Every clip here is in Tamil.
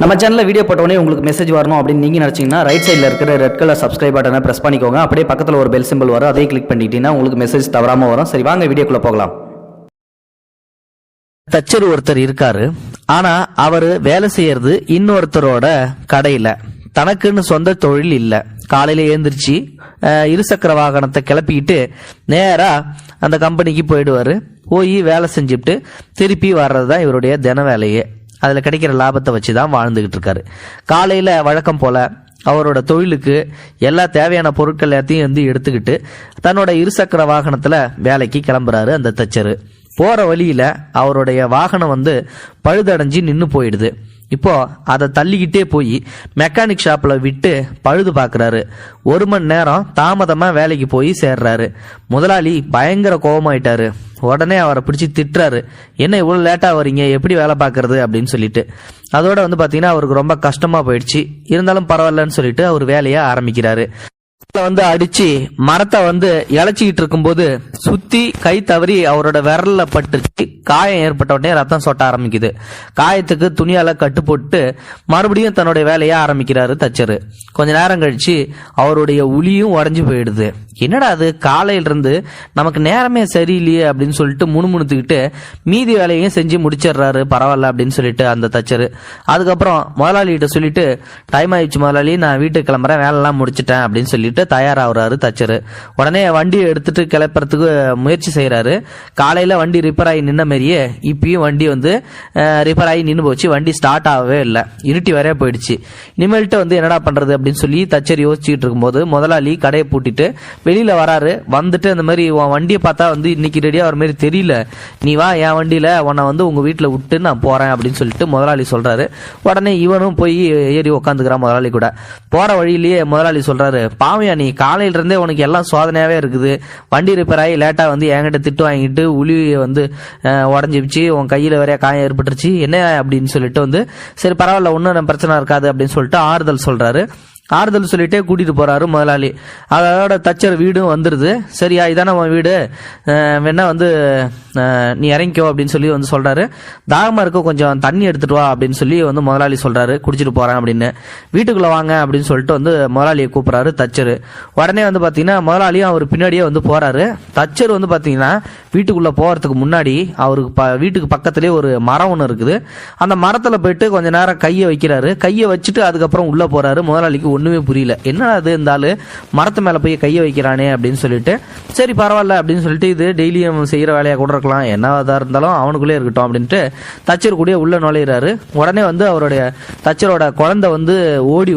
நம்ம சேனலில் வீடியோ போட்டோடனே உங்களுக்கு மெசேஜ் வரணும் அப்படின்னு நீங்கள் நினச்சிங்கன்னா ரைட் சைடில் இருக்கிற ரெட் கலர் சப்ஸ்கிரைப் பட்டனை ப்ரெஸ் பண்ணிக்கோங்க. அப்படியே பக்கத்தில் ஒரு பெல் சிம்பிள் வரும், அதையும் கிளிக் பண்ணிட்டீங்கன்னா உங்களுக்கு மெசேஜ் தவறாமல் வரும். சரி, வாங்க வீடியோக்குள்ளே போகலாம். தச்சர் ஒருத்தர் இருக்காரு. ஆனா அவரு வேலை செய்யறது இன்னொருத்தரோட கடையில. தனக்குன்னு சொந்த தொழில் இல்ல. காலையில எழுந்திரிச்சு இருசக்கர வாகனத்தை கிளப்பிக்கிட்டு நேரா அந்த கம்பெனிக்கு போயிடுவாரு. போய் வேலை செஞ்சுட்டு திருப்பி வர்றதுதான் இவருடைய தின வேலையே. அதுல கிடைக்கிற லாபத்தை வச்சுதான் வாழ்ந்துகிட்டு இருக்காரு. காலையில வழக்கம் போல அவரோட தொழிலுக்கு எல்லா தேவையான பொருட்கள் எல்லாத்தையும் எடுத்துக்கிட்டு தன்னோட இருசக்கர வாகனத்துல வேலைக்கு கிளம்புறாரு அந்த தச்சரு. போற வழியில அவருடைய வாகனம் பழுதடைஞ்சு நின்று போயிடுது. இப்போ அதை தள்ளிக்கிட்டே போய் மெக்கானிக் ஷாப்ல விட்டு பழுது பார்க்கறாரு. 1 மணி நேரம் தாமதமா வேலைக்கு போய் சேர்றாரு. முதலாளி பயங்கர கோபமாயிட்டாரு. உடனே அவரை பிடிச்சி திட்டுறாரு. என்ன இவ்வளவு லேட்டா வரீங்க, எப்படி வேலை பார்க்கறது அப்படின்னு சொல்லிட்டு. அதோட பாத்தீங்கன்னா அவருக்கு ரொம்ப கஷ்டமா போயிடுச்சு. இருந்தாலும் பரவாயில்லன்னு சொல்லிட்டு அவர் வேலையை ஆரம்பிக்கிறாரு. அடிச்சு மரத்தை இழைச்சிக்கிட்டு இருக்கும்போது சுத்தி கை தவறி அவரோட விரல்ல பட்டுச்சு. காயம் ஏற்பட்ட உடனே ரத்தம் சொட்ட ஆரம்பிக்குது. காயத்துக்கு துணியால கட்டு போட்டு மறுபடியும் தன்னுடைய வேலையை ஆரம்பிக்கிறாரு தச்சரு. கொஞ்ச நேரம் கழிச்சு அவருடைய உளியும் உடஞ்சு போயிடுது. என்னடா அது, காலையில இருந்து நமக்கு நேரமே சரியில்லையே அப்படின்னு சொல்லிட்டு முணுமுணுத்துக்கிட்டு மீதி வேலையும் செஞ்சு முடிச்சிடுறாரு. பரவாயில்ல அப்படின்னு சொல்லிட்டு அந்த தச்சரு. அதுக்கப்புறம் முதலாளிகிட்ட சொல்லிட்டு, டைம் ஆயிடுச்சு முதலாளி, நான் வீட்டுக்கு கிளம்புறேன், வேலை எல்லாம் முடிச்சிட்டேன் அப்படின்னு சொல்லிட்டு தயாராகிறாரு தச்சரு. உடனே வண்டியை எடுத்துட்டு கிளப்புறதுக்கு முயற்சி செய்யறாரு. காலையில வண்டி ரிப்பேர் ஆகி நின்ன மாதிரியே இப்பயும் வண்டி ரிப்பேர் ஆகி நின்று போச்சு. வண்டி ஸ்டார்ட் ஆகவே இல்லை. இருட்டி வரைய போயிடுச்சு. இனிமேல்ட்டு என்னடா பண்றது அப்படின்னு சொல்லி தச்சர் யோசிச்சுட்டு இருக்கும்போது முதலாளி கடையை பூட்டிட்டு வெளியில வராரு. வந்துட்டு அந்த மாதிரி வண்டியை பார்த்தா இன்னைக்கு ரெடியா வர மாதிரி தெரியல, நீ வா என் வண்டியில உன்னை உங்க வீட்டுல விட்டு நான் போறேன் அப்படின்னு சொல்லிட்டு முதலாளி சொல்றாரு. உடனே இவனும் போய் ஏறி உக்காந்துக்கிறான் முதலாளி கூட. போற வழியிலேயே முதலாளி சொல்றாரு, பாவையா நீ காலையில இருந்தே உனக்கு எல்லாம் சோதனையாவே இருக்குது. வண்டி ரிப்பேர் ஆகி லேட்டா என்கிட்ட திட்டு வாங்கிட்டு உளி உடஞ்சிச்சு, உன் கையில வரைய காயம் ஏற்பட்டுருச்சு, என்ன அப்படின்னு சொல்லிட்டு சரி பரவாயில்ல ஒன்னும் பிரச்சனை இருக்காது அப்படின்னு சொல்லிட்டு ஆறுதல் சொல்றாரு. ஆறுதல் சொல்லிட்டே கூட்டிட்டு போறாரு முதலாளி. அதோட தச்சர் வீடும் வந்துருது. சரியா, இதான உன் வீடு, வேணா நீ இறங்கிக்கோ அப்படின்னு சொல்லி சொல்றாரு. தாகமா இருக்க, கொஞ்சம் தண்ணி எடுத்துட்டு வா அப்படின்னு சொல்லி முதலாளி சொல்றாரு. குடிச்சிட்டு போறேன் அப்படின்னு. வீட்டுக்குள்ள வாங்க அப்படின்னு சொல்லிட்டு முதலாளியை கூப்பிடுறாரு தச்சரு. உடனே பாத்தீங்கன்னா முதலாளியும் அவர் பின்னாடியே போறாரு. தச்சர் பாத்தீங்கன்னா வீட்டுக்குள்ள போறதுக்கு முன்னாடி அவருக்கு வீட்டுக்கு பக்கத்திலேயே ஒரு மரம் ஒன்று இருக்குது. அந்த மரத்துல போயிட்டு கொஞ்ச நேரம் கையை வைக்கிறாரு. கையை வச்சுட்டு அதுக்கப்புறம் உள்ள போறாரு. முதலாளிக்கு ஒண்ணுமே புரியல, என்ன அது இந்த ஆளு மரத்து மேல போய் கைய வைக்கிறானே அப்படின்னு சொல்லிட்டு, சரி பரவாயில்ல அப்படின்னு சொல்லிட்டு இது டெய்லியும் செய்யற வேலையா கூட இருக்கலாம், என்னதா இருந்தாலும் அவனுக்குள்ளே இருக்கட்டும் அப்படின்ட்டு தச்சர் கூட உள்ள நுழையிறாரு. உடனே அவருடைய தச்சரோட குழந்தை ஓடி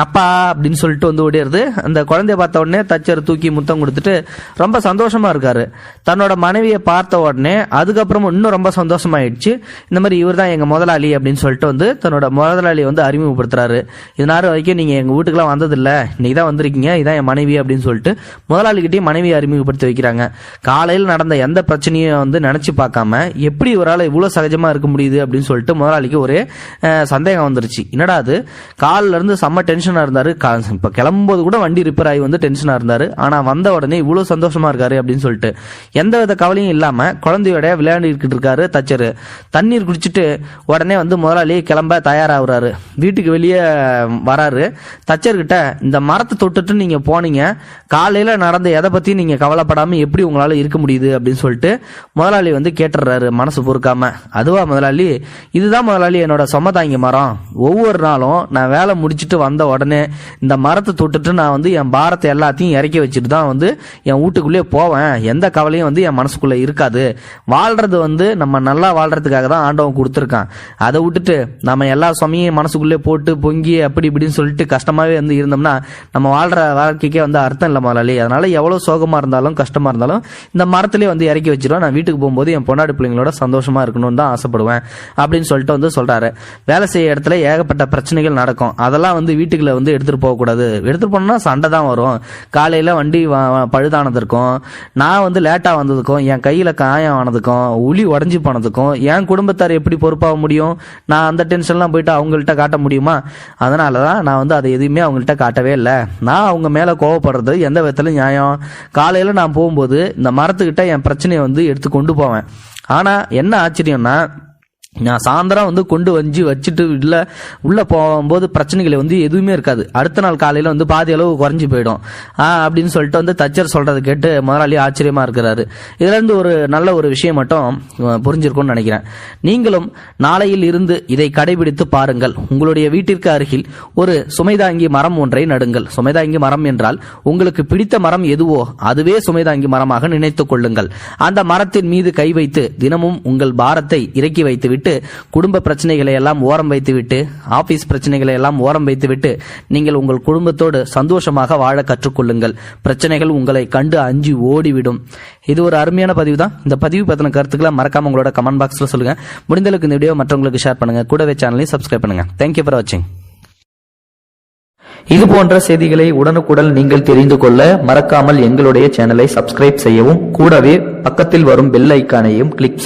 அப்பா அப்படின்னு சொல்லிட்டு ஓடிடுது. அந்த குழந்தைய பார்த்த உடனே தச்சர் தூக்கி முத்தம் கொடுத்துட்டு ரொம்ப சந்தோஷமா இருக்காரு. தன்னோட மனைவியை பார்த்த உடனே அதுக்கப்புறம் இன்னும் ரொம்ப சந்தோஷமாயிடுச்சு. இந்த மாதிரி இவர் தான் எங்க முதலாளி அப்படின்னு சொல்லிட்டு தன்னோட முதலாளி அறிமுகப்படுத்துறாரு. இதனால வரைக்கும் நீங்க எங்க வீட்டுக்கெல்லாம் வந்ததில்ல, இன்னைக்கு தான் வந்திருக்கீங்க, இதான் என் மனைவி அப்படின்னு சொல்லிட்டு முதலாளிகிட்டையும் மனைவியை அறிமுகப்படுத்தி வைக்கிறாங்க. காலையில் நடந்த எந்த பிரச்சனையும் நினைச்சு பார்க்காம எப்படி இவரால் இவ்வளவு சகஜமா இருக்க முடியுது அப்படின்னு சொல்லிட்டு முதலாளிக்கு ஒரே சந்தேகம் வந்துருச்சு. என்னடா அது, காலில இருந்து செம்ம டென்ஷன் இருந்தாரு. இப்ப கிளம்பும்போது கூட வண்டி ரிப்பேர் ஆகி டென்ஷனா இருந்தாரு. ஆனா வந்த உடனே இவ்வளவு சந்தோஷமா இருக்காரு அப்படின்னு சொல்லிட்டு எந்த வித கவலையும் இல்லாம குழந்தையோட விளையாடிட்டு இருக்காரு தச்சரு. தண்ணீர் குடிச்சிட்டு உடனே முதலாளி கிளம்ப தயாராகிறாரு. வீட்டுக்கு வெளியே வராரு. தச்சர்கிட்ட, இந்த மரத்தை தொட்டுட்டு நீங்க போனீங்க, காலையில நடந்த எதை பத்தி நீங்க கவலைப்படாம எப்படி உங்களால இருக்க முடியுது அப்படின்னு சொல்லிட்டு முதலாளி கேட்டுறாரு மனசு பொறுக்காம. அதுவா முதலாளி, இதுதான் முதலாளி என்னோட சொமதாங்கி மரம். ஒவ்வொரு நாளும் நான் வேலை முடிச்சுட்டு வந்த உடனே இந்த மரத்தை தொட்டுட்டு நான் என் பாரத்தை எல்லாத்தையும் இறக்கி வச்சுட்டு தான் என் வீட்டுக்குள்ளே போவேன். எந்த கவலையும் என் மனசுக்குள்ள இருக்காது. வாழ்றது நம்ம நல்லா வாழ்றதுக்காக தான் ஆண்டவன் கொடுத்துருக்கான். அதை விட்டுட்டு நம்ம எல்லா சுமையும் மனசுக்குள்ளே போட்டு பொங்கி அப்படி இப்படின்னு சொல்லிட்டு கஷ்டமாவே இருந்தோம்னா நம்ம வாழ்ற வாழ்க்கைக்கே அர்த்தம் இல்லை முதலாளி. அதனால எவ்வளவு சோகமா இருந்தாலும் கஷ்டமா இருந்தாலும் இந்த மரத்திலே இறக்கி வச்சிருவேன். நான் வீட்டுக்கு போகும்போது என் பொன்னாடி பிள்ளைங்களோட சந்தோஷமா இருக்கணும்னு தான் ஆசைப்படுவேன் அப்படின்னு சொல்லிட்டு சொல்றாரு. வேலை செய்ய இடத்துல ஏகப்பட்ட பிரச்சனைகள் நடக்கும். அதெல்லாம் வீட்டுக்குள்ள எடுத்துட்டு போக கூடாது. எடுத்துட்டு போனா சண்டை தான் வரும். காலையில வண்டி பழுதானதுக்கும், நான் லேட்டா வந்ததுக்கும், என் கையில காயம் ஆனதுக்கும், உளி உடஞ்சி போனதுக்கும் என் குடும்பத்தார் எப்படி பொறுப்பாக முடியும்? நான் அந்த டென்ஷன்லாம் போயிட்டு அவங்கள்ட்ட காட்ட முடியுமா? அதனாலதான் நான் அதை எதுவுமே அவங்கள்ட்ட காட்டவே இல்லை. நான் அவங்க மேல கோவப்படுறது எந்த விதத்துல நியாயம்? காலையில நான் போகும்போது இந்த மரத்துக்கிட்ட என் பிரச்சனையை எடுத்து கொண்டு போவேன். ஆனா என்ன ஆச்சரியம்னா, நான் சாயந்தரம் கொண்டு வச்சுட்டு உள்ள போகும்போது பிரச்சனைகள் எதுவுமே இருக்காது. அடுத்த நாள் காலையில பாதி அளவு குறைஞ்சு போயிடும் அப்படின்னு சொல்லிட்டு தச்சர் சொல்றதை கேட்டு முதலாளி ஆச்சரியமா இருக்கிறாரு. இதுல இருந்து ஒரு நல்ல ஒரு விஷயம் மட்டும் புரிஞ்சிருக்கும்னு நினைக்கிறேன். நீங்களும் நாளையில் இருந்து இதை கடைபிடித்து பாருங்கள். உங்களுடைய வீட்டிற்கு அருகில் ஒரு சுமைதாங்கி மரம் ஒன்றை நடுங்கள். சுமைதாங்கி மரம் என்றால் உங்களுக்கு பிடித்த மரம் எதுவோ அதுவே சுமைதாங்கி மரமாக நினைத்துக் கொள்ளுங்கள். அந்த மரத்தின் மீது கை வைத்து தினமும் உங்கள் பாரத்தை இறக்கி வைத்துவிட்டு குடும்ப பிரச்சனைகளை எல்லாம் ஓரம் வைத்துவிட்டு ஆபீஸ் பிரச்சனைகளை எல்லாம் ஓரம் வைத்துவிட்டு நீங்கள் உங்கள் குடும்பத்தோடு சந்தோஷமாக வாழ கற்றுக்கொள்ளுங்கள். பிரச்சனைகள் உங்களை கண்டு அஞ்சி ஓடிவிடும். இது ஒரு அருமையான பதிவு தான். இந்த பதிவு பத்தின கருத்துக்களை மறக்காம உங்களோட கமெண்ட் பாக்ஸ்ல சொல்லுங்க. முடிந்தளவுக்கு இந்த வீடியோ மற்றவங்களுக்கு ஷேர் பண்ணுங்க. கூடவே சேனலையும் சப்ஸ்கிரைப் பண்ணுங்க. தேங்க்யூ ஃபார் வாட்சிங். இது போன்ற செய்திகளை உடனுக்குடன் நீங்கள் தெரிந்து கொள்ள மறக்காமல் எங்களுடைய சேனலை சப்ஸ்கிரைப் செய்யவும், கூடவே பக்கத்தில் வரும் பெல் ஐக்கானையும் கிளிக்